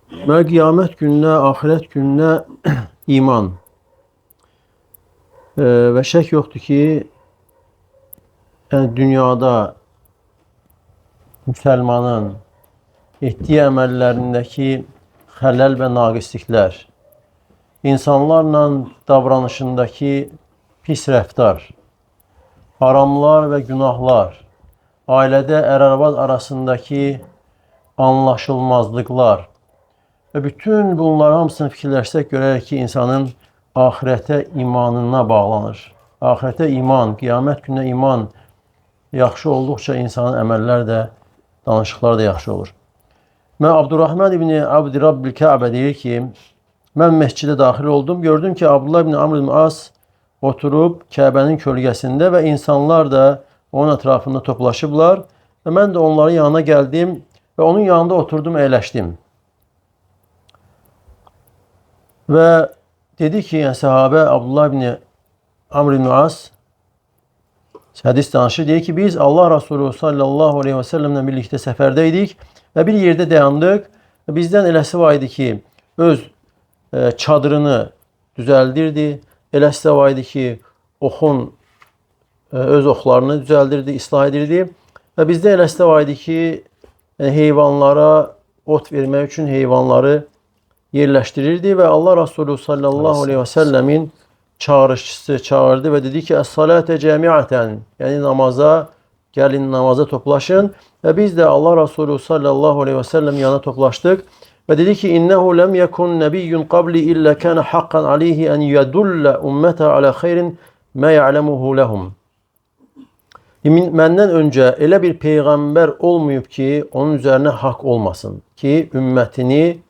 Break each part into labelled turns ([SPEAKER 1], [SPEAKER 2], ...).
[SPEAKER 1] Və qiyamət gününə, axirət gününə iman. Və şək yoxdur ki, yəni dünyada müsəlmanın etdiyi əməllərindəki xələl və naqisliklər, insanlarla davranışındakı pis rəftar, haramlar və günahlar, ailədə ər-arvad arasındakı anlaşılmazlıqlar və bütün bunların hamısını fikirləşsək görərək ki, insanın axirətə imanına bağlanır. Axirətə iman, qiyamət gününə iman yaxşı olduqca insanın əməllər də, danışıqlar da yaxşı olur. Mən Abdurrahman ibn Abdi Rabbil Kəbə deyir ki, mən məscidə daxil oldum, gördüm ki, Abdullah ibn Amr ibn As oturub Kəbənin kölgəsində və insanlar da onun ətrafında toplaşıblar və mən də onların yanına gəldim və onun yanında oturdum, əyləşdim. Və dedi ki, yəni səhabə Abdullah ibn Amr ibn As hədis danışır, deyir ki, biz Allah Resulü sallallahu aleyhi və səlləmlə birlikdə səfərdəydik və bir yerdə dayandıq. Bizdən eləsi var idi ki, öz çadırını düzəldirdi, eləsi var idi ki, öz oxlarını düzəldirdi, islah edirdi və bizdə eləsi var idi ki, heyvanlara ot vermək üçün heyvanları yerləşdirirdi və Allah Resulü sallallahu aleyhi və səlləmin çağrışçısı çağırdı və dedi ki, əs-salətə cəmiətən, yəni namaza, gəlin namaza toplaşın və biz də Allah Resulü sallallahu aleyhi və səlləm yana toplaşdıq və dedi ki, innəhu ləm yəkun nəbiyyun qabli illə kənə haqqan aleyhi ən yədullə ümmətə alə xeyrin mə ya'ləmuhu ləhum. Məndən öncə elə bir peyğəmbər olmayıb ki, onun üzərinə haqq olmasın ki, ümmətini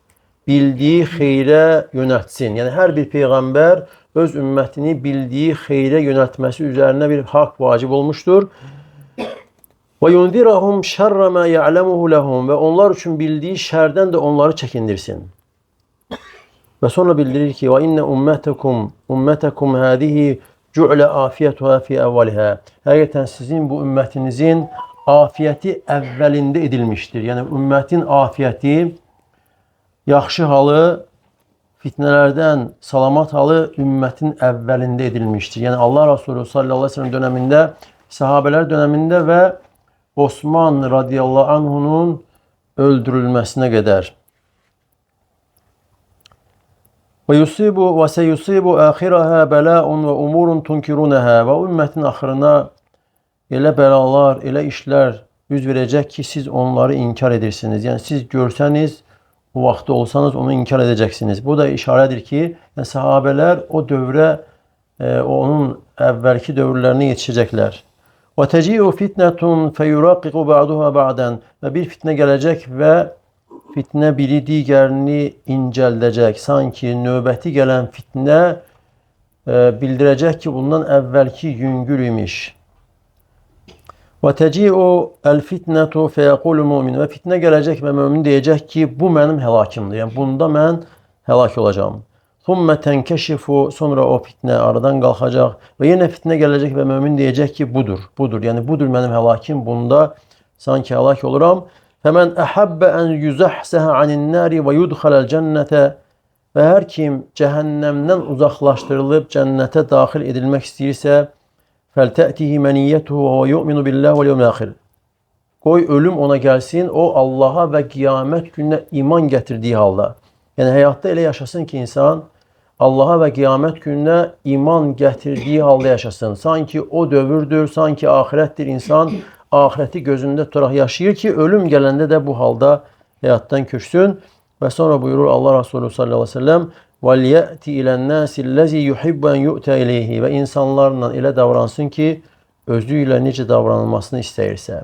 [SPEAKER 1] bildiyi xeyrə yönəltsin. Yəni, hər bir peyğəmbər öz ümmətini bildiyi xeyrə yönəltməsi üzərinə bir haqq vacib olmuşdur. Və yunzirahum şərrə mə ya'ləmuhu ləhum və onlar üçün bildiyi şərdən də onları çəkindirsin. Və sonra bildirir ki, və innə ümmətəkum hədihi cü'lə afiyyətuhə fi əvvəlihə. Həqiqətən sizin bu ümmətinizin afiyyəti əvvəlində edilmişdir. Yəni, ümmətin afiyyəti, yaxşı halı, fitnələrdən salamat halı ümmətin əvvəlində edilmişdir. Yəni, Allah Resulü sallallahu aleyhi ve sellem dönəmində, sahabələr dönəmində və Osman radiyallahu anhunun öldürülməsinə qədər. Və seyusibu axirəhə bələun və umurun tunkirunəhə və ümmətin axırına elə bəlalar, elə işlər yüz verəcək ki, siz onları inkar edirsiniz. Yəni, siz görsəniz, o vaxtda olsanız onu inkar edəcəksiniz. Bu da işarədir ki, yəni, sahabələr o dövrə, onun əvvəlki dövrlərini yetişəcəklər. وَتَجِئُ فِتْنَةٌ فَيُرَقِّقُ بَعْدُهَا بَعْدًا və bir fitnə gələcək və fitnə biri digərini incəldəcək. Sanki növbəti gələn fitnə bildirəcək ki, bundan əvvəlki yüngül imiş. وَتَجِئُ الْفِتْنَةُ فَيَقُولُ الْمُؤْمِنُ və fitnə gələcək və mömin deyəcək ki, bu mənim həlakimdir. Yəni, bunda mən həlak olacağım. ثُمَّ تَنْكَشِفُ sonra o fitnə aradan qalxacaq və yenə fitnə gələcək və mömin deyəcək ki, budur. Yəni, budur mənim həlakim, bunda sanki həlak oluram. فَمَنْ أَحَبَّ أَنْ يُزَحْسَهَ عَنِ النَّارِ وَيُدْخَلَ الْجَنَّةَ və hər kim cəhənnəmdən uzaqlaşdırılıb cənnətə daxil edilmək istəyirsə, فَلْتَأْتِهِ مَنِيَّتُهُ وَيُؤْمِنُ بِاللّٰهِ وَالْيَوْمِ الْآخِرِ qoy ölüm ona gəlsin, o Allaha və qiyamət gününə iman gətirdiyi halda. Yəni, həyatda elə yaşasın ki, insan Allaha və qiyamət gününə iman gətirdiyi halda yaşasın. Sanki o dövrdür, sanki axirətdir. İnsan axirəti gözündə tutaraq yaşayır ki, ölüm gələndə də bu halda həyatdan köçsün. Və sonra buyurur Allah Resulü sallallahu aleyhi ve sellem وَلْيَأْتِ إِلَى النَّاسِ الَّذِي يُحِبَّ أَنْ يُؤْتَ إِلَيْهِ və insanlarla elə davransın ki, özü ilə necə davranılmasını istəyirsə.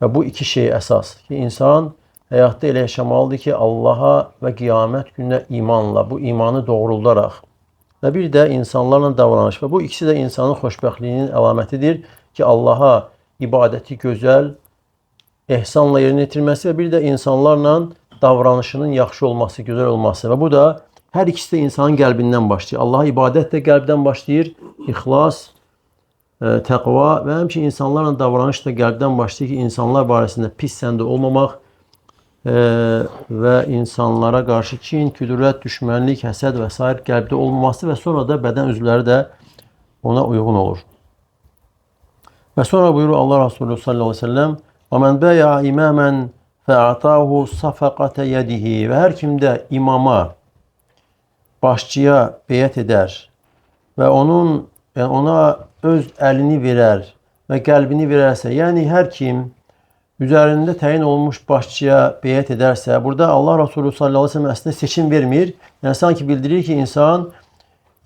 [SPEAKER 1] Və bu iki şey əsas ki, insan həyatda elə yaşamalıdır ki, Allaha və qiyamət gününə imanla, bu imanı doğruldaraq və bir də insanlarla davranış və bu ikisi də insanın xoşbəxtliyinin əlamətidir ki, Allaha ibadəti gözəl, ehsanla yerinə yetirməsi və bir də insanlarla davranışının yaxşı olması, gözəl olması və bu da hər ikisi də insanın qəlbindən başlayır. Allaha ibadət də qəlbdən başlayır, ixlas, təqva və həmçinin insanlarla davranış da qəlbdən başlayır ki, insanlar barəsində pis səndə olmamaq, ve insanlara karşı kin, küdürət, düşmənlik, həsəd və s. qəlbdə olmaması və sonra da bədən üzvləri də ona uyğun olur. Və sonra buyurur Allah Resulü sallallahu aleyhi ve sellem: وَمَنْ بَيَعَ إِمَامًا فَاَعْطَاهُ صَفَقَةَ يَدِهِ Və hər kimdə imama, başçıya beyət edər və ona öz əlini verər və qəlbini verərsə, yəni hər kim üzərində təyin olmuş başçıya beyət edərsə, burada Allah Resulü sallallahu aleyhi ve sellem əslində seçim vermir. Yəni sanki bildirir ki, insan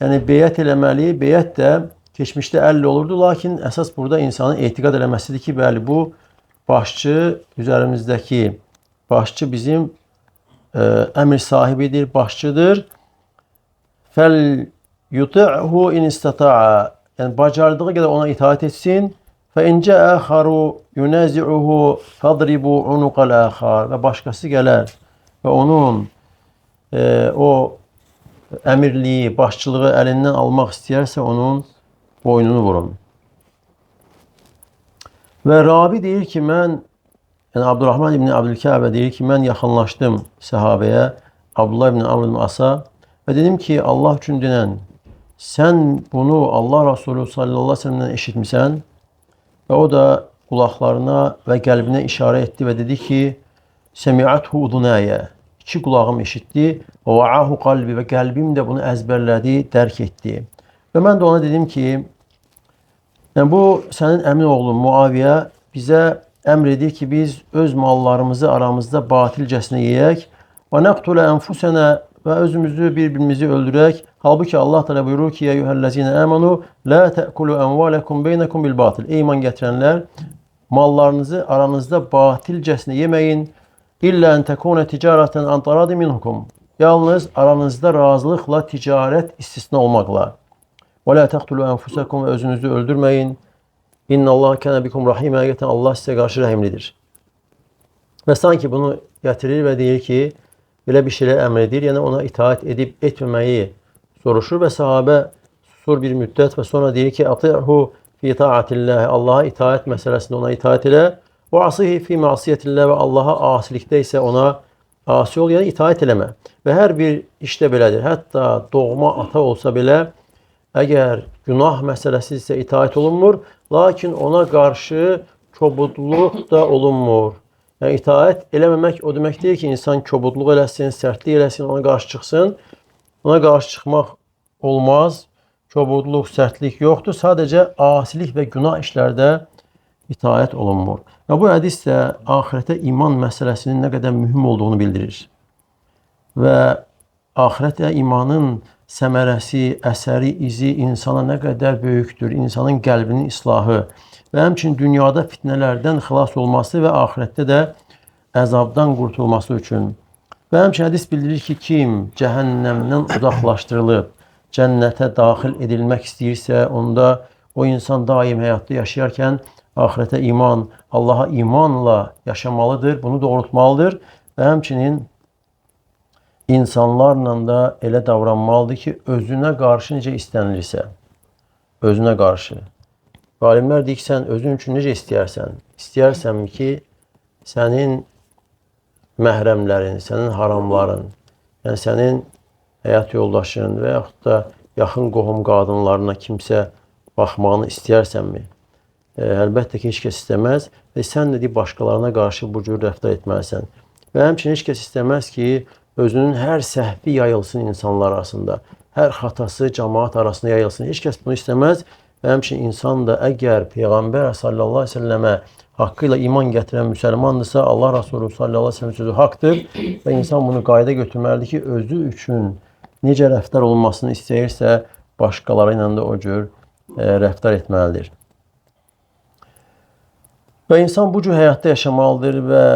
[SPEAKER 1] beyət eləməli, beyət də keçmişdə 50 olurdu, lakin əsas burada insanın etiqad eləməsidir ki, bəli, bu başçı üzərimizdəki başçı bizim əmr sahibidir, başçıdır. Fəl yuti'hu in istata'a Yəni bacardığı qədər ona itaat etsin. فَاِنْ جَاءَ آخَرُ يُنَازِعُهُ فَضْرِبُوا عُنُقَ الْآخَرِ Və başqası gələr və onun o əmirliyi, başçılığı əlindən almaq istəyərsə onun boynunu vurun. Və Rabi deyir ki, mən Abdurrahman ibn Abdülkəbə deyir ki, mən yaxınlaşdım səhabəyə, Abdullah ibn Amr ibn Asa və dedim ki, Allah üçün denən, sən bunu Allah Resulü sallallahu aleyhi ve sellem'dən eşitmisən və o da qulaqlarına və qəlbinə işarə etdi və dedi ki, Səmi'athu udunəyə, iki qulağım eşitdi və va'ahu qalbi və qəlbim də bunu əzbərlədi, dərk etdi. Və mən də ona dedim ki, bu sənin əmin oğlun Muaviyə bizə əmr edir ki, biz öz mallarımızı aramızda batilcəsinə yeyək və nəqtulə ənfusənə və özümüzü bir-birimizi öldürək. Halbuki Allah da buyurur ki, eyyuhəl-ləzine əmənu la tə'kulu əmvələkum beynəkum bil batil. Ey iman gətirənlər, mallarınızı aranızda batilcəsinə yeməyin. İllə ən təkunə ticarətən an taradi minhukum. Yalnız aranızda razılıqla ticarət istisna olmaqla. Və la təqtulu ənfusəkum və özünüzü öldürməyin. İnnəllaha kənə bikum rahimə. Həqiqətən Allah sizə qarşı rəhimlidir. Və sanki bunu gətirir və deyir ki, belə bir şeylə əmr edir, yəni ona itaat edib etməməyi soruşur və sahabə susur bir müddət və sonra deyir ki, ati'hu fi ta'atillah, Allaha itaat məsələsində ona itaat elə, və asihi fi məsiyyətillah və Allaha asilikdə isə ona asi ol, yəni itaat eləmə. Və hər bir işdə belədir. Hətta doğma ata olsa belə, əgər günah məsələsi isə itaat olunmur, lakin ona qarşı kobudluq da olunmur. Yəni itaat eləməmək o demək deyil ki, insan kobudluq eləsin, sərtlik eləsin, ona qarşı çıxsın. Ona qarşı çıxmaq olmaz. Kobudluq, sərtlik yoxdur. Sadəcə asilik və günah işlərdə itaat olunmur. Və bu hədis də axirətə iman məsələsinin nə qədər mühüm olduğunu bildirir. Və axirətə imanın səmərəsi, əsəri, izi insana nə qədər böyükdür. İnsanın qəlbinin islahı və həmçinin dünyada fitnələrdən xilas olması və axirətdə də əzabdan qurtulması üçün. Və həmçinin hədis bildirir ki, kim cəhənnəmdən uzaqlaşdırılıb cənnətə daxil edilmək istəyirsə, onda o insan daim həyatda yaşayarkən axirətə iman, Allaha imanla yaşamalıdır, bunu doğrultmalıdır və həmçinin insanlarla da elə davranmalıdır ki, özünə qarşı necə istənilirsə, özünə qarşı. Alimlər deyir ki, sən özün üçün necə istəyərsən? İstəyirsənmi ki, sənin məhrəmlərin, sənin haramların, yəni sənin həyat yoldaşın və yaxud da yaxın qohum qadınlarına kimsə baxmağını istəyirsənmi? Əlbəttə ki, heç kəs istəməz və sən də başqalarına qarşı bu cür rəftar etməlisən. Və həmçinin heç kəs istəməz ki, özünün hər səhvi yayılsın insanlar arasında, hər xatası cəmaat arasında yayılsın. Heç kəs bunu istəməz. Və həmçinin insan da əgər Peyğəmbər sallallahu aleyhi ve selləmə haqqı ilə iman gətirən müsəlmandırsa, Allah Resulü sallallahu aleyhi ve sellem sözü haqdır və insan bunu qayda götürməlidir ki, özü üçün necə rəftar olmasını istəyirsə, başqaları ilə də o cür rəftar etməlidir. Və insan bu cür həyatda yaşamalıdır və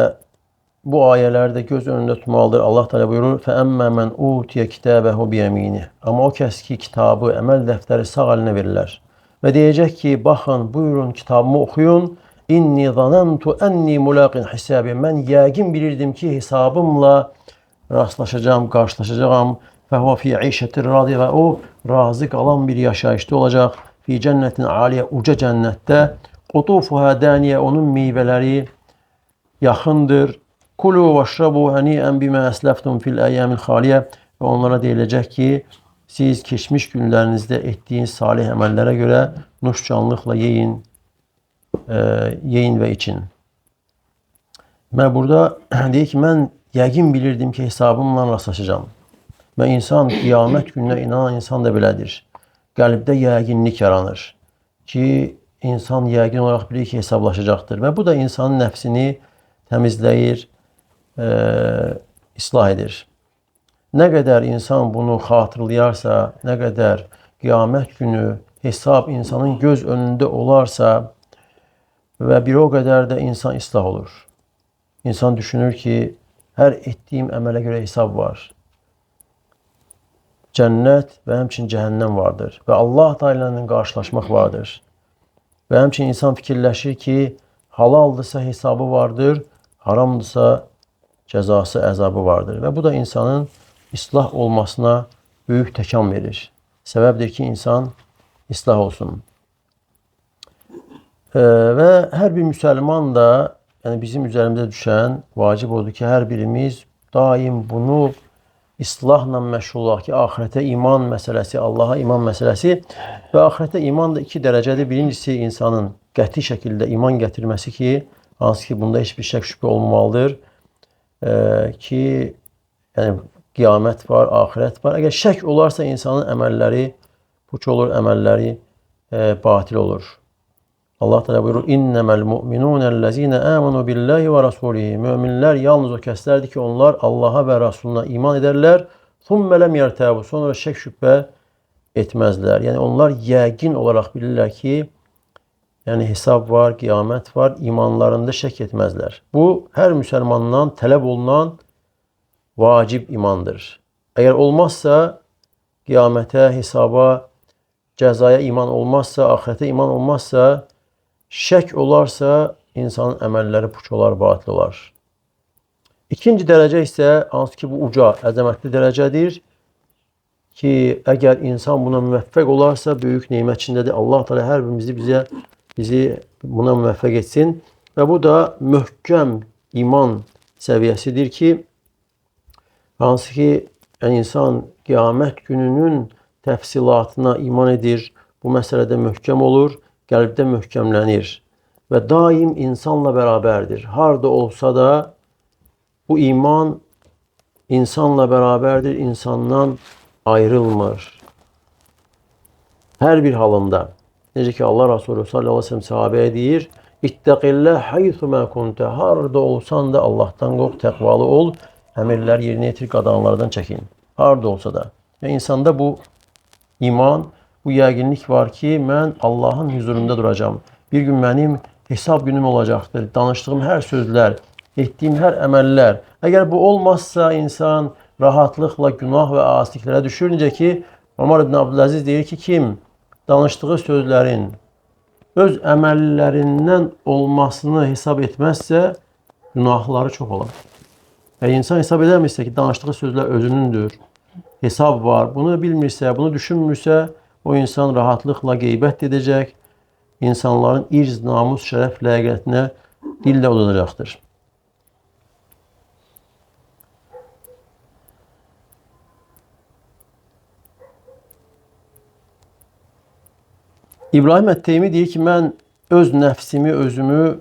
[SPEAKER 1] bu ayələrdə göz önündə tutmalıdır. Allah Teala buyurur: "Fəəmmə men utiyə kitabəhu biyəmini." Amma o kəs ki, kitabı, əməl dəftəri sağ əlinə verirlər. Və deyəcək ki, baxın, buyurun, kitabımı oxuyun. İnni zanantu enni mulaqin hisabi. Mən yəqin bilirdim ki, hesabımla rastlaşacağam, qarşılaşacağam. Fəhvə fi işətir radiyə və o razı qalan bir yaşayışda olacaq. Fi cənnətin aliyə, uca cənnətdə. Qutufuha daniyə, onun meyvələri yaxındır. Kulu veşrabu hani'en bima esleftum fil eyyamil haliye. Ve onlara deyiləcək ki, siz keçmiş günlərinizdə etdiyiniz salih əməllərə görə nuşcanlıqla yeyin, yeyin və için. Mən burada deyir ki, mən yəqin bilirdim ki, hesabımla rastlaşacağım. Və insan, qiyamət gününə inanan insan da belədir. Qəlbdə yəqinlik yaranır ki, insan yəqin olaraq bilir ki, hesablaşacaqdır. Və bu da insanın nəfsini təmizləyir, islah edir. Nə qədər insan bunu xatırlayarsa, nə qədər qiyamət günü hesab insanın göz önündə olarsa və bir o qədər də insan islah olur. İnsan düşünür ki, hər etdiyim əmələ görə hesab var. Cənnət və həmçinin cəhənnəm vardır və Allah Teala ilə qarşılaşmaq vardır. Və həmçinin insan fikirləşir ki, halaldırsa hesabı vardır, haramdırsa cəzası, əzabı vardır. Və bu da insanın islah olmasına böyük təkan verir. Səbəbdir ki, insan islah olsun. Və hər bir müsəlman da, yəni bizim üzərimizə düşən vacib odur ki, hər birimiz daim bunu islahla məşğul olaq ki, axirətə iman məsələsi, Allaha iman məsələsi və axirətə iman da iki dərəcədir. Birincisi, insanın qəti şəkildə iman gətirməsi ki, hansı ki, bunda heç bir şək şübhə olmamalıdır ki, yəni qiyamət var, axirət var. Əgər şək olarsa insanın əməlləri puç olur, əməlləri batil olur. Allah Teala buyurur: "İnnemel mu'minunellezine amenu billahi ve rasulihi." Möminlər yalnız o kəslərdir ki, onlar Allaha və Rasuluna iman edərlər. "Thumma lem yertabu." Sonra şək şübhə etməzlər. Yəni onlar yəqin olaraq bilirlər ki, yəni hesab var, qiyamət var, imanlarında şək etməzlər. Bu hər müsəlmandan tələb olunan vacib imandır. Əgər olmazsa, qiyamətə, hesaba, cəzaya iman olmazsa, axirətə iman olmazsa, şək olarsa, insanın əməlləri puç olar, batil olar. İkinci dərəcə isə, hansı ki, bu uca, əzəmətli dərəcədir ki, əgər insan buna müvəffəq olarsa, böyük neymət içindədir. Allah Teala hər birimizi bizi buna müvəffəq etsin. Və bu da möhkəm iman səviyyəsidir ki, hansı ki, insan qiyamət gününün təfsilatına iman edir, bu məsələdə möhkəm olur, qəlbdə möhkəmlənir və daim insanla bərabərdir. Harada olsa da bu iman insanla bərabərdir, insandan ayrılmır. Hər bir halında. Necə ki, Allah Resulü sallallahu aleyhi ve sellem sahabəyə deyir: "İttəqillah haythuma kunta." Harada olsan da Allahdan qorx, təqvalı ol. Əmirlər yerinə yetir, qadağanlardan çəkin. Harada olsa da. Və insanda bu iman, bu yəqinlik var ki, mən Allahın huzurunda duracağam. Bir gün mənim hesab günüm olacaqdır. Danışdığım hər sözlər, etdiyim hər əməllər. Əgər bu olmazsa, insan rahatlıqla günah və asiliklərə düşür. Necə ki, Ömər ibn Abdüləziz deyir ki, kim danışdığı sözlərin öz əməllərindən olmasını hesab etməzsə, günahları çox olar. Əgər insan hesab edəmirsə ki, danışdığı sözlər özünündür, hesab var, bunu bilmirsə, bunu düşünmürsə, o insan rahatlıqla qeybət edəcək, insanların irz, namus, şərəf, ləyaqətinə dillə udacaqdır. İbrahim Ət-Teymi deyir ki, mən öz nəfsimi, özümü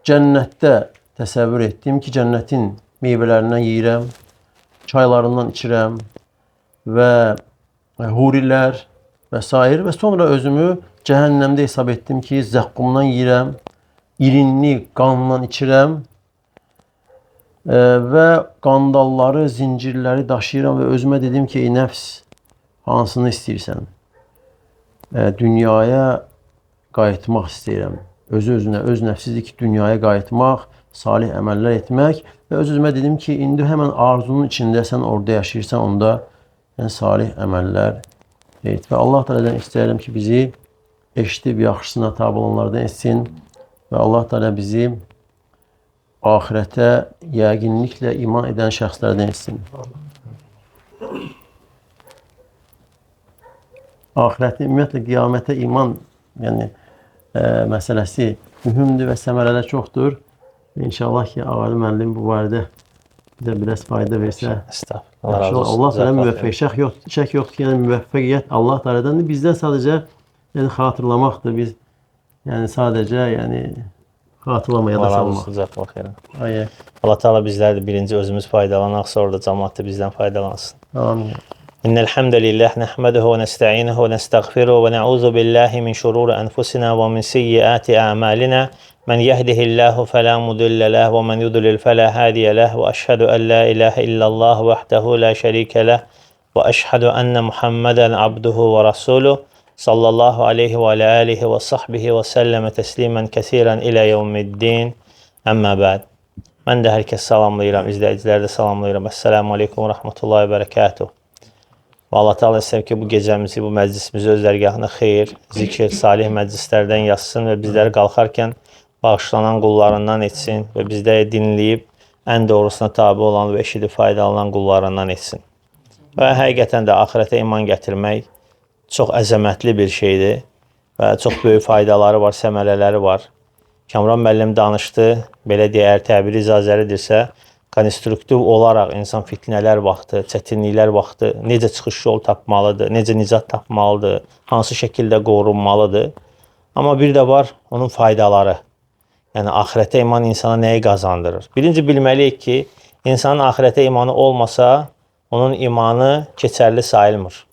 [SPEAKER 1] cənnətdə təsəvvür etdim ki, cənnətin meyvələrindən yeyirəm, çaylarından içirəm və hurilər və s. Və sonra özümü cəhənnəmdə hesab etdim ki, zəqqumdan yeyirəm, irinli qanla içirəm və qandalları, zincirləri daşıyıram və özümə dedim ki, ey nəfs, hansını istəyirsən? Dünyaya qayıtmaq istəyirəm. Öz-özünə, öz nəfsizdir ki, dünyaya qayıtmaq, salih əməllər etmək və öz-özümə dedim ki, indi həmən arzunun içində sən orada yaşayırsan, onda salih əməllər et. Və Allah Teala'dan istəyirəm ki, bizi eşidib yaxşısına tabi olanlardan etsin və Allah Teala bizi axirətə yəqinliklə iman edən şəxslərdən etsin. Axirətə, ümumiyyətlə, qiyamətə iman məsələsi mühümdür və səmərələr çoxdur. İnşallah ki Ağalı müəllim bu barədə bizə biraz fayda versə.
[SPEAKER 2] Estağfurullah. Allah razı
[SPEAKER 1] İnşallah
[SPEAKER 2] olsun.
[SPEAKER 1] Allah Teala
[SPEAKER 2] Cəzakallah
[SPEAKER 1] müvəffəq şək yoxdur ki, yəni müvəffəqiyyət Allah Teala'dandır. Bizdən sadəcə yəni xatırlamaqdır. Biz yəni sadəcə yəni xatırlamaya da
[SPEAKER 2] Allah razı
[SPEAKER 1] salmaq.
[SPEAKER 2] olsun. Cəzakallah xeyran.
[SPEAKER 1] Ayə.
[SPEAKER 2] Allah Teala bizlər də birinci özümüz faydalanaq, sonra da cəmaət də bizdən faydalansın.
[SPEAKER 1] Amin.
[SPEAKER 2] İnnel hamdəlillah nəhməduhu və nəstəinuhu və nəstəğfiruhu və nə'udzu billahi min şururi anfusina və min seyyiati a'malina. Men yehdihillahu fela mudille leh ve men yudlil fela hadiye leh ve eşhedü en la ilahe illallah vahdehu la şerike leh ve eşhedü enne Muhammeden abduhu ve rasuluh sallallahu aleyhi ve alihi ve sahbihi ve selleme teslimen kesiren ila yevmiddin. Amma ba'd. Mən də hər kəs salamlayıram, izləyiciləri də salamlayıram. Esselamu aleykum və rəhmətullahi və bərəkatuh. Və Allah Teala istəyir ki, bu gecəmizi, bu məclisimizi öz dərgahına xeyir, zikir, salih məclislərdən yazsın və bizləri qalxarkən bağışlanan qullarından etsin və bizləri dinləyib ən doğrusuna tabi olan və eşidib faydalanan qullarından etsin. Və həqiqətən də axirətə iman gətirmək çox əzəmətli bir şeydir və çox böyük faydaları var, səmərələri var. Kamran müəllim danışdı, belə deyər, təbiri icazəlidirsə, konstruktiv olaraq insan fitnələr vaxtı, çətinliklər vaxtı necə çıxış yol tapmalıdır, necə nicat tapmalıdır, hansı şəkildə qorunmalıdır. Amma bir də var onun faydaları. Yəni, axirətə iman insana nəyi qazandırır? Birinci bilməliyik ki, insanın axirətə imanı olmasa, onun imanı keçərli sayılmır.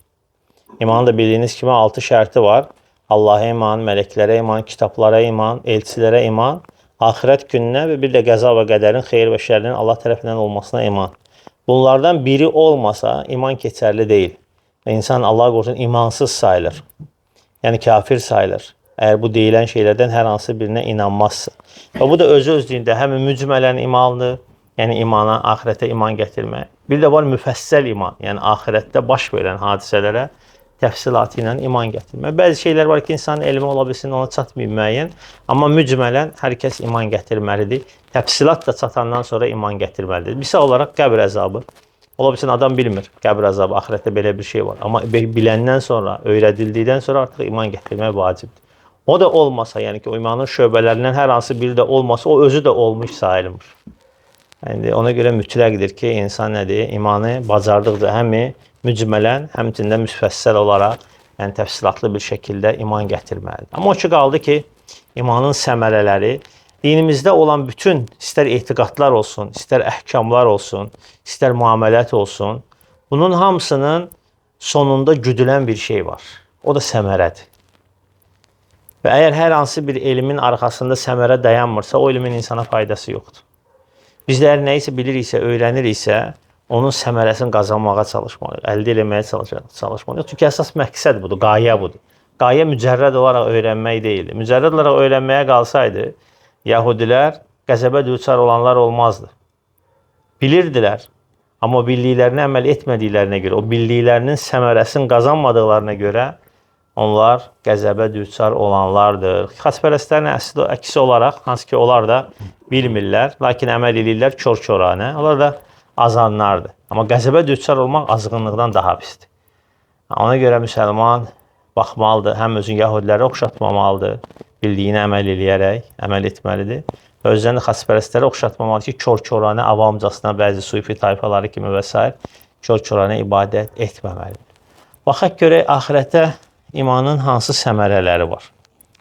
[SPEAKER 2] İmanın da bildiyiniz kimi 6 şərti var. Allah'a iman, mələklərə iman, kitablara iman, elçilərə iman, axirət gününə və bir də qəza və qədərin, xeyir və şərrin Allah tərəfindən olmasına iman. Bunlardan biri olmasa, iman keçərli deyil. Və insan Allah qorusun imansız sayılır. Yəni, kafir sayılır. Əgər bu deyilən şeylərdən hər hansı birinə inanmazsa. Və bu da özü-özlüyündə həm mücmələn imandır, yəni imana, axirətə iman gətirmək. Bir də var müfəssəl iman, yəni axirətdə baş verən hadisələrə təfsilatı ilə iman gətirmək. Bəzi şeylər var ki, insanın elmi ola bilsin, ona çatmayıb müəyyən. Amma mücmələn hər kəs iman gətirməlidir. Təfsilat da çatandan sonra iman gətirməlidir. Misal olaraq qəbr əzabı. Ola bilsin, adam bilmir qəbr əzabı, axirətdə belə bir şey var. Amma biləndən sonra, öyrədildikdən sonra artıq iman gətirmək vacibdir. O da olmasa, yəni ki, o imanın şöbələrindən hər hansı biri də olmasa, o özü də olmuş sayılmır. Yəni, ona görə mütləqdir ki, insan nədir? İmanı bacardıqca həmi mücmələn, həmçində müfəssəl olaraq, yəni təfsilatlı bir şəkildə iman gətirməlidir. Amma o ki, qaldı ki, imanın səmərələri dinimizdə olan bütün, istər etiqadlar olsun, istər əhkamlar olsun, istər muamələt olsun, bunun hamısının sonunda güdülən bir şey var. O da səmərədir. Və əgər hər hansı bir elmin arxasında səmərə dayanmırsa, o elmin insana faydası yoxdur. Bizlər nəyisə biliriksə, öyrəniriksə, onun səmərəsini qazanmağa çalışmalıyıq, əldə eləməyə çalışmalıyıq. Çünki əsas məqsəd budur, qayə budur. Qayə mücərrəd olaraq öyrənmək deyildi. Mücərrəd olaraq öyrənməyə qalsaydı, Yahudilər qəzəbə düçar olanlar olmazdı. Bilirdilər, amma bildiklərini əməl etmədiklərinə görə, o bildiklərinin səmərəsini qazanmadıqlarına görə onlar qəzəbə düçar olanlardır. Xaspərəstlərin əksi olaraq, hansı ki onlar da bilmirlər, lakin əməl edirlər kör-köranə, onlar da azanlardır. Amma qəzəbə düçar olmaq azğınlıqdan daha pisdir. Ona görə müsəlman baxmalıdır, həm özün yahudilərə oxşatmamalıdır, bildiyini əməl eləyərək əməl etməlidir. Özlərini xaspərəstlərə oxşatmamalıdır ki, kör-köranə avamcasına bəzi sufi tayfaları kimi və s. kör-köranə ibadət etməməlidir. Baxaq görək, axirətə imanın hansı səmərələri var?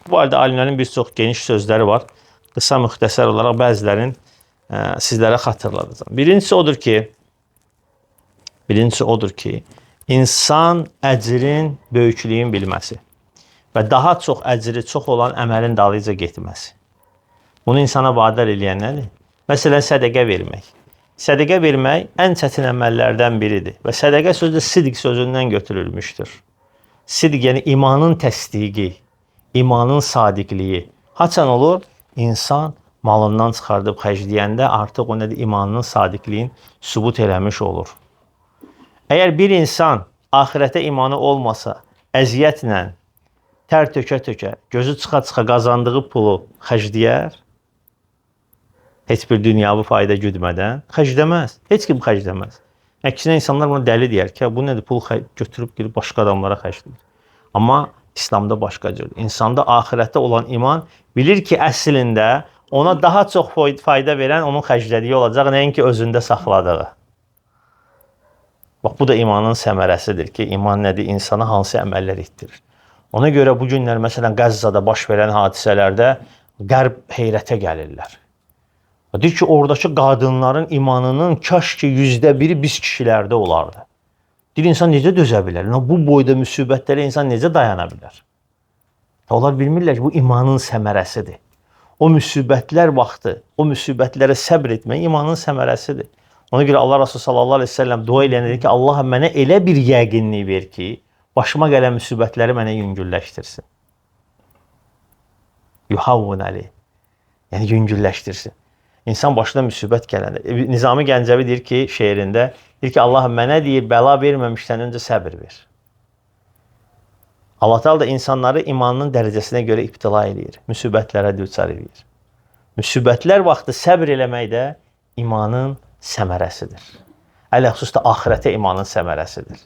[SPEAKER 2] Bu halda alimlərin bir çox geniş sözləri var. Qısa, müxtəsər olaraq bəzilərin sizlərə xatırladacağım. Birincisi odur ki, insan əcrin böyüklüyün bilməsi və daha çox əcri çox olan əməlin dalıca getməsi. Bunu insana vadar eləyən nədir? Məsələn, sədəqə vermək. Sədəqə vermək ən çətin əməllərdən biridir və sədəqə sözü də sidq sözündən götürülmüşdür. Sidq, yəni imanın təsdiqi, imanın sadiqliyi. Haçan olur? İnsan malından çıxardıb xərcləyəndə artıq o nədir? İmanının sadiqliyin sübut eləmiş olur. Əgər bir insan axirətə imanı olmasa, əziyyətlə, tər tökə-tökə, gözü çıxa-çıxa qazandığı pulu xərcləyər, heç bir dünyavi fayda güdmədən xərcləməz. Heç kim xərcləməz. Əksinə insanlar buna dəli deyər ki, bu nədir? Pul götürüb girib başqa adamlara xərcləyir. Amma İslamda başqa cürdür. İnsanda axirətdə olan iman bilir ki, əslində ona daha çox fayda verən onun xərclədiyi olacaq, nəinki özündə saxladığı. Bax, bu da imanın səmərəsidir ki, iman nədir? İnsana hansı əməllər etdirir? Ona görə bu günlər, məsələn, Qəzzada baş verən hadisələrdə Qərb heyrətə gəlirlər. Deyir ki, oradakı qadınların imanının kaş ki %1-i biz kişilərdə olardı. Deyir, insan necə dözə bilər? Bu boyda müsibətlərə insan necə dayana bilər? Onlar bilmirlər ki, bu imanın səmərəsidir. O müsibətlər vaxtı, o müsibətlərə səbr etmək imanın səmərəsidir. Ona görə Allah Rasulü sallallahu aleyhi ve sellem dua eləyən dedi ki, Allah mənə elə bir yəqinlik ver ki, başıma gələn müsibətləri mənə yüngülləşdirsin. Yuhavvun əli. Yəni, yüngülləşdirsin. İnsan başına müsibət gələndə. Nizami Gəncəvi deyir ki, şeirində, deyir ki, Allah mənə deyir, bəla verməmişdən öncə səbir ver. Allah Teala da insanları imanının dərəcəsinə görə ibtila edir. Müsibətlərə düçar edir. Müsibətlər vaxtı səbr eləmək də imanın səmərəsidir. Ələxüsus da axirətə imanın səmərəsidir.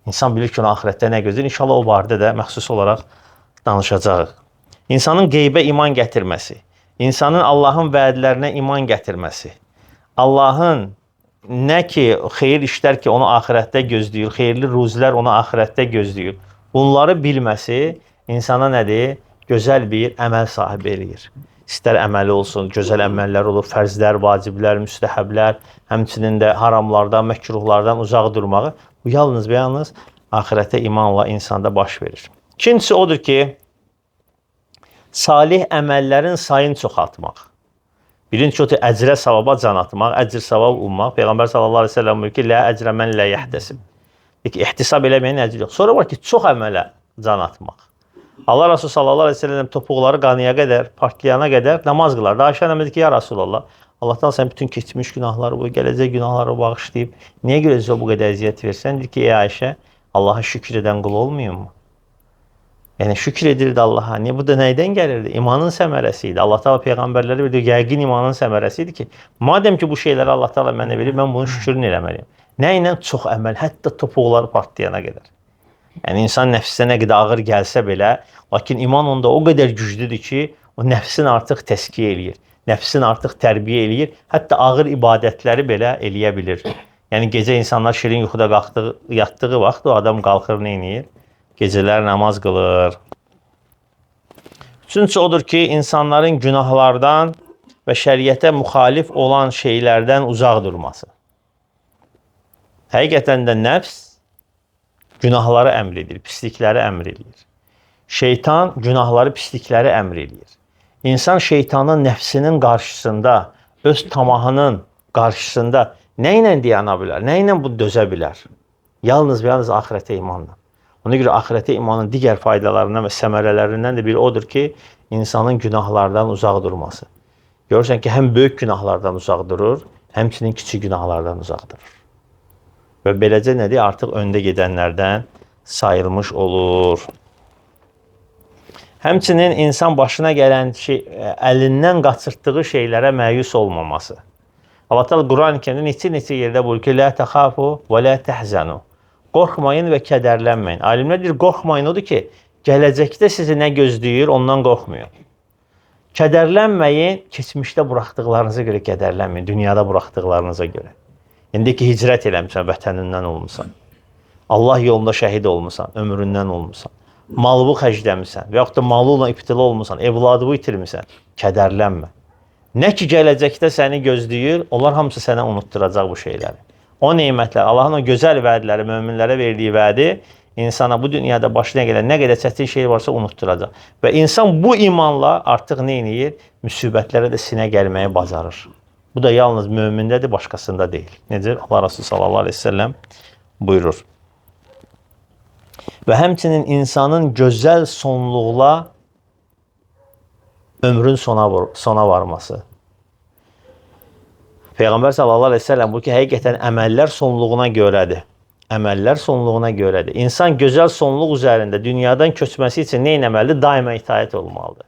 [SPEAKER 2] İnsan bilir ki, axirətdə nə gözləyir. İnşallah o barədə də məxsus olaraq danışacağıq. İnsanın qeybə iman gətirməsi, insanın Allahın vədlərinə iman gətirməsi, Allahın nə ki, xeyir işlər ki, onu axirətdə gözləyir, xeyirli ruzilər onu axirətdə gözləyir. Bunları bilməsi insana nədir? Gözəl bir əməl sahibi eləyir. İstər əməli olsun, gözəl əməllər olur, fərzlər, vaciblər, müstəhəblər, həmçinin də haramlardan, məkruhlardan uzaq durmağı. Bu yalnız və yalnız axirətə imanla insanda baş verir. İkincisi odur ki, salih əməllərin sayını çoxaltmaq. Birinci odur, əcrə savaba can atmaq, əcr savab ummaq. Peyğəmbər sallallahu aleyhi ve sellem buyurur ki, lə əcrə mən lə yəhdəsib. İhtisab eləməyən əcr yox. Sonra var ki, çox əmələ can atmaq. Allah Rasulü sallallahu aleyhi ve sellem topuqları qanıya qədər, partlayana qədər namaz qılar. Daha aşağı dedi ki, ya Rasulallah, Allah'tan sən bütün keçmiş günahları, bu gələcək günahları bağışlayıb, niyə görə sizə bu qədər əziyyət versən? Deyir ki, ey Ayşə, Allaha şükür edən qul olmuyor mu? Yəni, şükür edirdi Allaha. Niyə? Bu da nəydən gəlirdi? İmanın səmərəsi idi. Allah Teala peyğəmbərləri verir, yəqin imanın səmərəsi idi ki, madəm ki, bu şeyləri Allah Teala mənə verir, mən bunun şükürünü eləməliyim. Nə ilə? Çox əməl, hətta topuqları partlayana qədər. Yəni, insan nəfsinə nə qədər ağır gəlsə belə, lakin iman onda o qədər güclüdür ki, o nəfsin artıq təskiyə eləyir, nəfsin artıq tərbiyə eləyir, hətta ağır ibadətləri belə eləyə bilir. Yəni, gecə insanlar şirin yuxuda yatdığı vaxt o adam qalxır, nə eləyir? Gecələr namaz qılır. Üçüncü odur ki, insanların günahlardan və şəriətə müxalif olan şeylərdən uzaq durması. Həqiqətən də nəfs günahları əmr edir, pislikləri əmr edir. Şeytan günahları, pislikləri əmr edir. İnsan şeytanın nəfsinin qarşısında, öz tamahının qarşısında nə ilə dayana bilər, nə ilə bu dözə bilər? Yalnız və yalnız axirətə imanla. Ona görə axirətə imanın digər faydalarından və səmərələrindən də biri odur ki, insanın günahlardan uzaq durması. Görürsən ki, həm böyük günahlardan uzaq durur, həmçinin kiçik günahlardan uzaq durur. Və beləcə nədir? Artıq öndə gedənlərdən sayılmış olur. Həmçinin insan başına gələn əlindən qaçırtdığı şeylərə məyus olmaması. Allah Teala Quran-ı Kərimdə neçə yerdə buyurur ki, lə təxafu və lə təhzənu. Qorxmayın və kədərlənməyin. Alimlər deyir, qorxmayın odur ki, gələcəkdə sizi nə gözləyir, ondan qorxmayın. Kədərlənməyin, keçmişdə buraxdıqlarınıza görə kədərlənməyin, dünyada buraxdıqlarınıza görə. İndi ki, hicrət eləmişsən, vətənindən olmuşsan. Allah yolunda şəhid olmuşsan, ömründən olmuşsan. Malını xərcləmişsən və yaxud da malı ibtila olmuşsan, evladını itirmişsən, kədərlənmə. Nə ki, gələcəkdə səni gözləyir, onlar hamısı sənə unutturacaq bu şeyləri. O neymətlər, Allahın o gözəl vədləri, möminlərə verdiyi vədi insana bu dünyada başına gələn nə qədər çətin şey varsa unutturacaq. Və insan bu imanla artıq nə edir? Müsibətlərə də sinə gəlməyi bacarır. Bu da yalnız mömindədir, başqasında deyil. Necə? Allah Rasulü sallallahu aleyhi ve sellem buyurur. Və həmçinin insanın gözəl sonluqla ömrün sona varması. Peyğəmbər sallallahu aleyhi ve sellem bu ki, həqiqətən əməllər sonluğuna görədir. Əməllər sonluğuna görədir. İnsan gözəl sonluq üzərində dünyadan köçməsi üçün nə etməlidir? Daima itaət olmalıdır.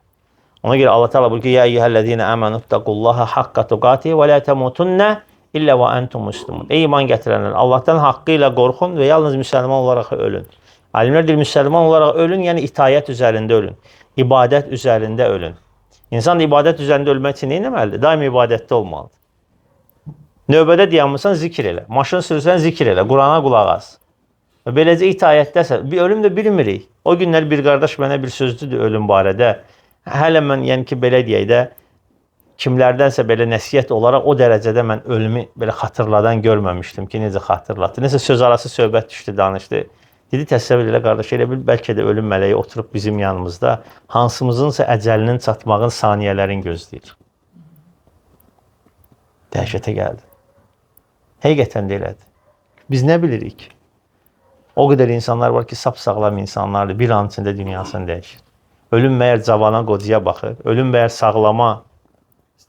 [SPEAKER 2] Ona görə Allah Teala buyurur ki, ya eyyuhellezine amanu ittaqullaha haqqa tuqatihi və la tamutunna illa və entum muslimun. Ey iman gətirənlər, Allahdan haqqı ilə qorxun və yalnız müsəlman olaraq ölün. Alimlər deyir, müsəlman olaraq ölün, yəni itayət üzərində ölün. İbadət üzərində ölün. İnsan da ibadət üzərində ölmək üçün nə etməlidir? Daim ibadətdə olmalıdır. Növbədə dayanmısan, zikr elə. Maşın sürürsən, zikr elə. Qurana qulaq as. Və beləcə itaətdəsən. Bir ölüm də bilmirik. O günlər bir qardaş mənə bir sözdüdür ölüm barədə. Hələ mən, yəni ki, belə deyək də, kimlərdənsə belə nəsihət olaraq o dərəcədə mən ölümü belə xatırladan görməmişdim ki, necə xatırlatdı. Necə söz arası söhbət düşdü, danışdı. Dedi, təsəvvür elə qardaş, elə bil, bəlkə də ölüm mələyi oturub bizim yanımızda hansımızınsa əcəlinin çatmağın saniyələrini gözləyir. Dəhşətə gəldi. Həqiqətən də elədir. Biz nə bilirik? O qədər insanlar var ki, sapsağlam insanlardır. Bir an içində dünyasını dəyişir. Ölüm məyər cavana, qocaya baxır. Ölüm məyər sağlama,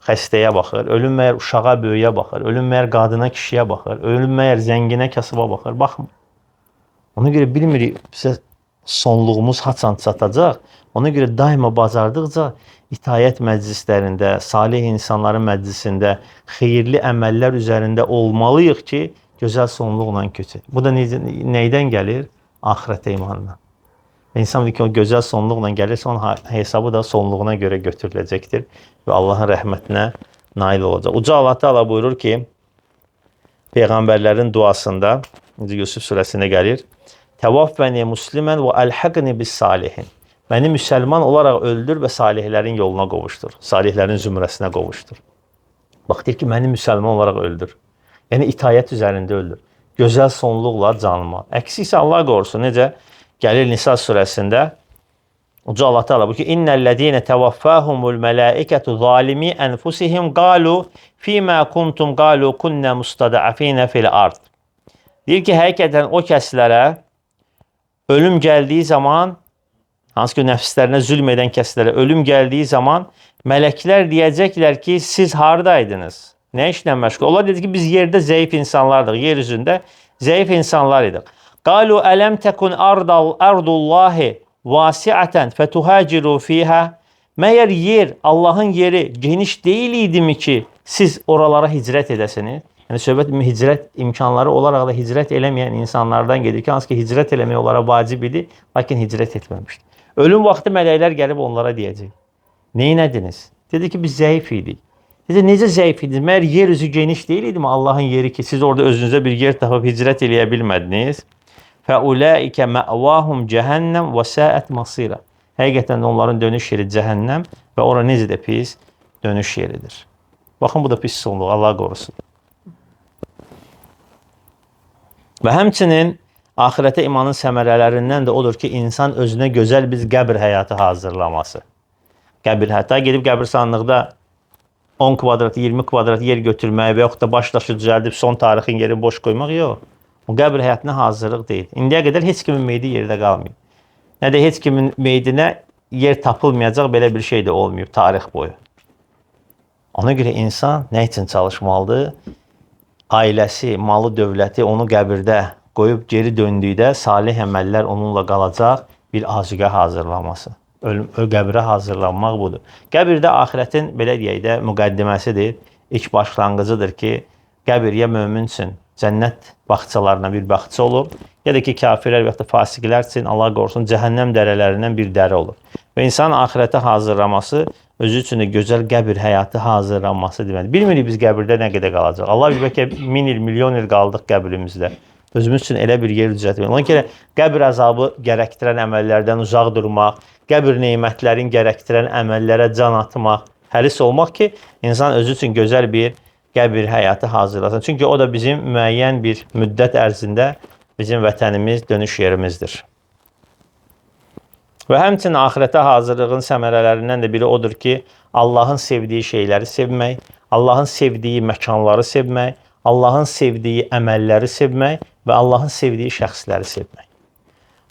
[SPEAKER 2] xəstəyə baxır. Ölüm məyər uşağa, böyüyə baxır. Ölüm məyər qadına, kişiyə baxır. Ölüm məyər zənginə, kasıba baxır. Baxmır. Ona görə bilmirik, bizə sonluğumuz haçan çatacaq. Ona görə daima bacardıqca itayət məclislərində, salih insanların məclisində, xeyirli əməllər üzərində olmalıyıq ki, gözəl sonluqla köçək. Bu da neydən gəlir? Axirətə imanla. İnsan ki, o gözəl sonluqla gəlirsə, onun hesabı da sonluğuna görə götürüləcəkdir və Allahın rəhmətinə nail olacaq. Uca Allah Teala buyurur ki, Peyğəmbərlərin duasında, Yusuf surəsində gəlir, Təvaffəni muslimən və əlhəqni bis salihin. Məni müsəlman olaraq öldür və salihlərin yoluna qovuşdur. Salihlərin zümrəsinə qovuşdur. Bax, deyir ki, məni müsəlman olaraq öldür. Yəni, itayət üzərində öldür. Gözəl sonluqla canıma. Əksi isə Allah qorusun. Necə? Gəlir Nisa surəsində. Uca Allah Teala bu ki, İnnəl-ləzīnə təvaffəhumul mələikətu zalimi ənfusihim qalu fīmə kuntum qalu kunnə mustadəfinə fil ard. Deyir ki, həqiqətən o kəslərə ölüm gəldiyi zaman, hansı ki, nəfslərinə zülm edən kəslərə ölüm gəldiyi zaman mələklər deyəcəklər ki, siz haradaydınız? Nə işlə məşğul? Onlar dedi ki, biz yerdə zəif insanlardıq, yer üzündə zəif insanlar idik. Qalu ələm təkun ardullahi vasiətən fətuhaciru fiyhə. Məyər yer, Allahın yeri geniş deyil idimi ki, siz oralara hicrət edəsiniz? Yəni, söhbət hicrət imkanları olaraq da hicrət eləməyən insanlardan gedir ki, hansı ki, hicrət eləmək onlara vacib idi, lakin hicrət etməmişdi. Ölüm vaxtı mələklər gəlib onlara deyəcək. Neynədiniz? Dedi ki, biz zəif idik. Dedi, necə zəif idiniz? Məyər yer üzü geniş deyil idi mi Allahın yeri ki, siz orada özünüzə bir yer tapıb hicrət eləyə bilmədiniz? Fəuləikə məvahum cəhənnəm və səət masira. Həqiqətən onların dönüş yeri cəhənnəm və ora necə də pis dönüş yeridir. Baxın, bu da pis sonluq, Allah qorusun. Və həmçinin axirətə imanın səmərələrindən də odur ki, insan özünə gözəl bir qəbir həyatı hazırlaması. Qəbir həyatı, gedib qəbirstanlıqda 10 kvadrat, 20 kvadrat yer götürmək və yaxud da başdaşı düzəldib son tarixin yerini boş qoymaq yox. O qəbir həyatına hazırlıq deyil. İndiyə qədər heç kimin meyidi yerdə qalmayıb. Nə də heç kimin meyidinə yer tapılmayacaq, belə bir şey də olmayıb tarix boyu. Ona görə insan nə üçün çalışmalıdır? Ailəsi, malı, dövləti onu qəbirdə qoyub geri döndükdə salih əməllər onunla qalacaq bir azuqə hazırlaması. Qəbirə hazırlanmaq budur. Qəbirdə axirətin, belə deyək də, müqəddiməsidir, ilk başlanğıcıdır ki, qəbir ya mömin üçün cənnət bağçalarına bir bağça olur, ya da ki, kafirlər və ya da fasiqlər üçün, Allah qorusun, cəhənnəm dərələrindən bir dərə olur. Və insanın axirətə hazırlaması, özü üçün də gözəl qəbir həyatı hazırlanması deməkdir. Bilmirik biz qəbirdə nə qədər qalacaq. Allah bir bəlkə 1000 il, milyon il qaldıq qəbrimizdə. Özümüz üçün elə bir yer düzəltmək. Ona görə qəbir əzabı gərəkdirən əməllərdən uzaq durmaq, qəbir nemətlərin gərəkdirən əməllərə can atmaq, həris olmaq ki, insan özü üçün gözəl bir qəbir həyatı hazırlasın. Çünki o da bizim müəyyən bir müddət ərzində bizim vətənimiz, dönüş yerimizdir. Və həmçinin axirətə hazırlığın səmərələrindən də biri odur ki, Allahın sevdiyi şeyləri sevmək, Allahın sevdiyi məkanları sevmək, Allahın sevdiyi əməlləri sevmək və Allahın sevdiyi şəxsləri sevmək.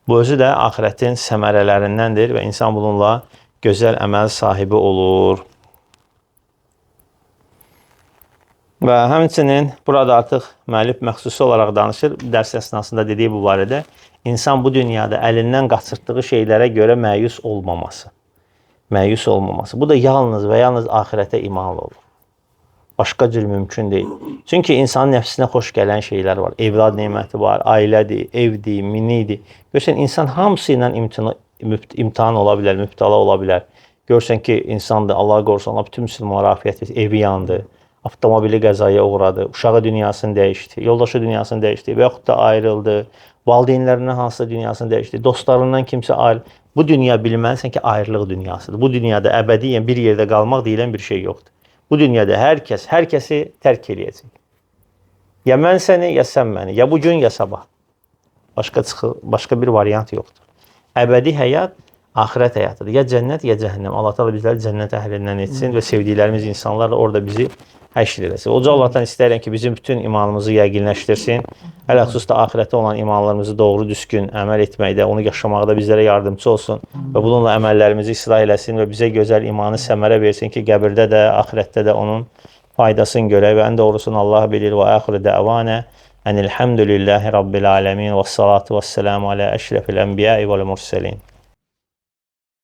[SPEAKER 2] Bu özü də axirətin səmərələrindəndir və insan bununla gözəl əməl sahibi olur. Və həmçinin burada artıq müəllif məxsusi olaraq danışır, dərs əsnasında dediyi bu barədə, insan bu dünyada əlindən qaçırtdığı şeylərə görə məyus olmaması. Məyus olmaması. Bu da yalnız və yalnız axirətə imanlı olur. Başqa cür mümkün deyil. Çünki insanın nəfsinə xoş gələn şeylər var. Evlad neməti var, ailədir, evdir, minidir. Görürsən, insan hamısı ilə imtihan ola bilər, mübtəla ola bilər. Görsən ki, insandır, Allah qorusun, Allah bütün müsəlmanlara afiyət versin, evi yandı, avtomobili qəzaya uğradı, uşağı dünyasını dəyişdi, yoldaşı dünyasını dəyişdi və yaxud da ayrıldı, valideynlərindən hansısa dünyasını dəyişdi, dostlarından kimsə ayrıldı. Bu dünya bilməlisən ki, ayrılıq dünyasıdır. Bu dünyada əbədiyyən bir yerdə qalmaq deyilən bir şey yoxdur. Bu dünyada hər kəsi tərk eləyəcək. Ya mən səni, ya sən məni, ya bugün, ya sabah. Başqa bir variant yoxdur. Əbədi həyat axirət həyatıdır. Ya cənnət, ya cəhənnəm. Allah Teala bizləri cənnət əhlindən etsin və sevdiklərimiz insanlarla orada bizi həşr eləsin. Uca Allahdan istəyirəm ki, bizim bütün imanımızı yəqinləşdirsin. Ələxüsusda axirətə olan imanlarımızı doğru düzgün əməl etməkdə, onu yaşamaqda bizlərə yardımcı olsun və bununla əməllərimizi islah eləsin və bizə gözəl imanı səmərə versin ki, qəbirdə də, axirətdə də onun faydasını görək və ən doğrusunu Allah bilir və axiru dəvanə enilhamdülillahi rabbil alemin və salatu və selamu alə əşrəfil ənbiyai vəl murselin.